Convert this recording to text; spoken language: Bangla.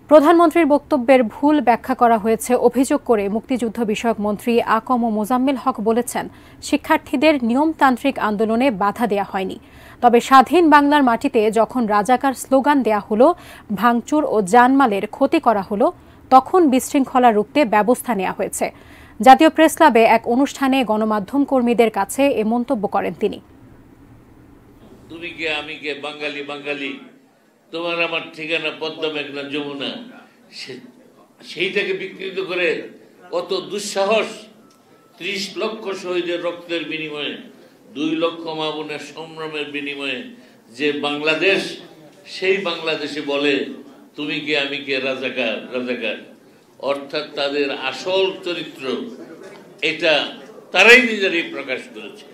প্রধানমন্ত্রীর বক্তব্যের ভুল ব্যাখ্যা করা হয়েছে অভিযোগ করে মুক্তিযুদ্ধ বিষয়ক মন্ত্রী আ.ক.ম মোজাম্মেল হক বলেছেন, শিক্ষার্থীদের নিয়মতান্ত্রিক আন্দোলনে বাধা দেয়া হয়নি। তবে স্বাধীন বাংলার মাটিতে যখন রাজাকার স্লোগান দেয়া হলো, ভাঙচুর ও জানমালের ক্ষতি করা হলো, তখন বিশৃঙ্খলা রুখতে ব্যবস্থা নেওয়া হয়েছে। জাতীয় প্রেসক্লাবে এক অনুষ্ঠানে গণমাধ্যম কর্মীদের কাছে এ মন্তব্য করেন তিনি। তুমি কে, আমি কে, বাঙালি বাঙালি, তোমার আমার ঠিকানা পদ্মা মেঘনা যমুনা, সেইটাকে বিকৃত করে কত দুঃসাহস! ৩০ লক্ষ শহীদের রক্তের বিনিময়ে, ২ লক্ষ মা বোনের সংগ্রামের বিনিময়ে যে বাংলাদেশ, সেই বাংলাদেশে বলে তুমি কে, আমি কে, রাজাকার রাজাকার। অর্থাৎ তাদের আসল চরিত্র এটা তারাই নিজেরাই প্রকাশ করেছে।